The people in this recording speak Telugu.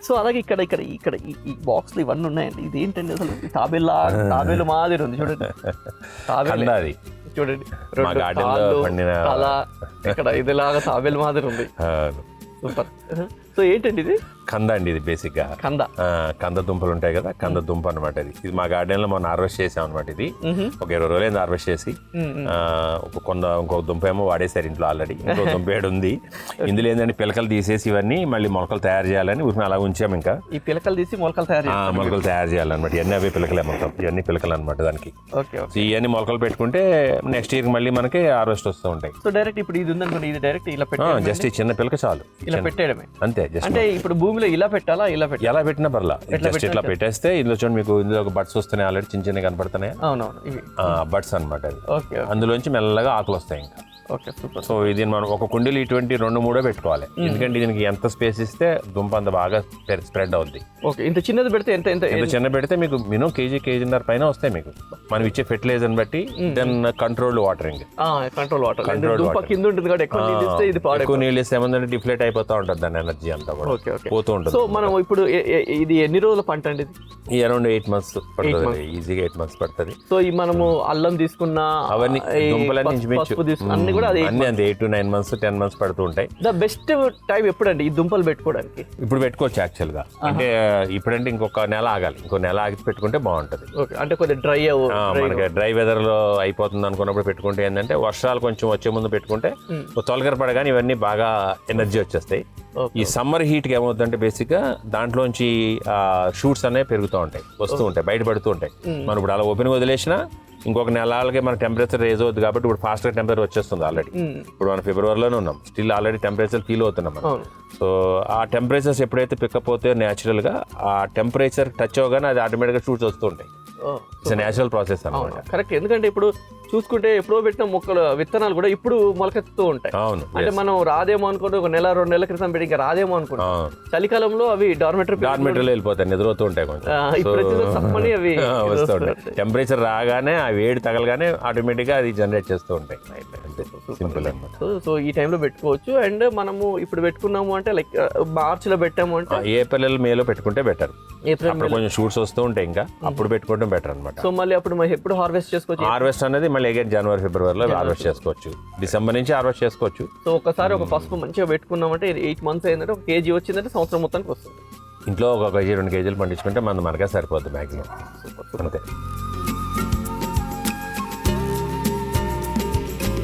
సో అలాగే ఇక్కడ ఇక్కడ ఇక్కడ ఈ బాక్స్లు ఇవన్నీ ఉన్నాయండి. ఇది ఏంటండి అసలు తాబేలు మాదిరి ఉంది చూడండి. తాబేలు చూడండి, అలా ఇక్కడ ఇదిలాగా తాబేలు మాదిరి ఉంది. సూపర్. సో ఏంటండి ఇది? కంద అండి. ఇది బేసిక్ గా కంద దుంపలు ఉంటాయి కదా, కంద దుంప అనమాట. ఇది మా గార్డెన్ లో మనం హార్వెస్ట్ చేసాం అనమాట. ఇది ఒక 20 రోజులైంది హార్వెస్ట్ చేసి. ఇంకొక దుంప ఏమో వాడేసారు ఇంట్లో ఆల్రెడీ, ఇంకొక దుంప ఏడు ఉంది. ఇందులో ఏంటంటే పిలకలు తీసేసి ఇవన్నీ మళ్ళీ మొలకలు తయారు చేయాలని ఊరిని అలా ఉంచాము. ఇంకా ఈ పిలకలు తీసి మొలకలు తయారు చేయాలన్నమాట. ఇవన్నీ అవే పిలకలే, మొత్తం ఇవన్నీ పిలకలు అనమాట దానికి. ఇవన్నీ మొలకలు పెట్టుకుంటే నెక్స్ట్ ఇయర్ మళ్ళీ మనకి హార్వెస్ట్ వస్తూ ఉంటాయి. సో డైరెక్ట్ ఇప్పుడు ఇది ఉందనుకోండి, ఇది డైరెక్ట్ ఇలా జస్ట్ ఈ చిన్న పిలక చాలు, ఇలా పెట్టేయడమే అంతే. అంటే ఇప్పుడు భూమిలో ఇలా పెట్టాలా, ఎలా పెట్టినా పర్లా, జస్ట్ ఇట్లా పెట్టేస్తే ఇందులో చూడండి మీకు ఇందులో ఒక బడ్స్ వస్తున్నాయి, ఆల్రెడీ చిన్న చిన్న కనపడుతున్నాయి. బడ్స్ అనమాట. అది అందులోంచి మెల్లగా ఆకులు వస్తాయి ఇంకా. సో ఇది మనం ఒక కుండీలు ఇటువంటి 2-3 పెట్టుకోవాలి, ఎందుకంటే దీనికి ఎంత స్పేస్ ఇస్తే దుంప అంత బాగా స్ప్రెడ్ అవుద్ది. ఇంత చిన్నది పెడితే ఎంత చిన్న పెడితే మీకు మినిమం కేజీన్నర పైన వస్తాయి మీకు, మనం ఇచ్చే ఫెర్టిలైజర్ బట్టి. దెన్ కంట్రోల్డ్ వాటరింగ్, ఎక్కువ నీళ్ళు ఇస్తే ఏమంటే డిఫ్లేట్ అయిపోతూ ఉంటుంది, దాని ఎనర్జీ అంతా కూడా పోతూ ఉంటుంది. సో మనం ఇప్పుడు ఇది ఎన్ని రోజుల పంట అండి? ఈ అరౌండ్ 8 months పడుతుంది, ఈజీగా 8 months పడుతుంది. సో ఈ మనము అల్లం తీసుకున్న అవన్నీ దుంపలన్నీ కూడా అన్ని అంతే 8 to 9 months 10 months పడుతూ ఉంటాయి. ద బెస్ట్ టైం ఎప్పుడండి ఈ దుంపలు పెట్టుకోవడానికి? ఇప్పుడు పెట్టుకోవచ్చు యాక్చువల్ గా. అంటే ఇప్పుడంటే ఇంకొక నెల ఆగాలి, ఇంకో నెల ఆగి పెట్టుకుంటే బాగుంటది. అంటే కొద్దిగా మనకి డ్రై వెదర్ లో అయిపోతుంది అనుకున్నప్పుడు పెట్టుకుంటే ఏంటంటే వర్షాలు కొంచెం వచ్చే ముందు పెట్టుకుంటే తొలగర పడగానే ఇవన్నీ బాగా ఎనర్జీ వచ్చేస్తాయి. ఈ సమ్మర్ హీట్ కి ఏమవుతుందంటే బేసిక్ గా దాంట్లోంచి షూట్స్ అనేవి పెరుగుతూ ఉంటాయి, వస్తూ ఉంటాయి, బయటపడుతూ ఉంటాయి. మనం ఇప్పుడు అలా ఓపెన్ వదిలేసినా ఇంకొక నెలలకి మన టెంపరేచర్ రేజ్ అవుతుంది కాబట్టి ఇప్పుడు ఫాస్ట్ గా టెంపరేచర్ వచ్చేస్తుంది. ఆల్రెడీ ఇప్పుడు మనం ఫిబ్రవరిలోనే ఉన్నాం, స్టిల్ ఆల్రెడీ టెంపరేచర్ ఫీల్ అవుతున్నాం మనం. సో ఆ టెంపరేచర్స్ ఎప్పుడైతే పికప్ అవుతాయో న్యాచురల్ గా ఆ టెంపరేచర్ టచ్ అవగానే అది ఆటోమేటిక్ గా షూట్స్ వస్తూ ఉంటాయి. ఇట్స్ న్యాచురల్ ప్రాసెస్ అన్నమాట. కరెక్ట్. ఎందుకంటే ఇప్పుడు చూసుకుంటే ఎప్పుడో పెట్టిన మొక్కలు విత్తనాలు కూడా ఇప్పుడు మొలకెత్తుతూ ఉంటాయి. అవును, అంటే మనం రాదేమో అనుకుంటే ఒక 1-2 నెలల క్రితం పెట్టి ఇంకా రాదేమో అనుకుంటాం. చలికాలంలో అవి డార్మెటరీలో వెళ్ళిపోతాయి, నిద్రపోతూ ఉంటాయి కొంచెం. అవి టెంపరేచర్ రాగానే ఆ వేడి తగలగానే ఆటోమేటిక్ గా అది జనరేట్ చేస్తూ ఉంటాయి. సింపుల్ అన్నమాట. సో ఈ టైంలో పెట్టుకోవచ్చు. అండ్ మనము ఇప్పుడు పెట్టుకున్నాము అంటే లైక్ మార్చ్ లో పెట్టాము అంటే ఏప్రిల్ మేలో పెట్టుకుంటే బెటర్. అప్పుడు కొంచెం షూట్స్ వస్తూ ఉంటాయి, ఇంకా అప్పుడు పెట్టుకోవడం బెటర్ అనమాట. సో మళ్ళీ అప్పుడు ఎప్పుడు హార్వెస్ట్ చేసుకోవచ్చు? హార్వెస్ట్ అనేది మళ్ళీ అగైన్ జనవరి ఫిబ్రవరిలో హార్వెస్ట్ చేసుకోవచ్చు, డిసెంబర్ నుంచి హార్వెస్ట్ చేసుకోవచ్చు. సో ఒకసారి ఒక పసుపు మంచిగా పెట్టుకున్నామంటే 8 months అయిందంటే 1 kg వచ్చిందంటే సంవత్సరం మొత్తానికి వస్తుంది. ఇంట్లో 1 kg 2 kg పండించుకుంటే మనకే సరిపోద్ది మ్యాక్సిమం, అంతే.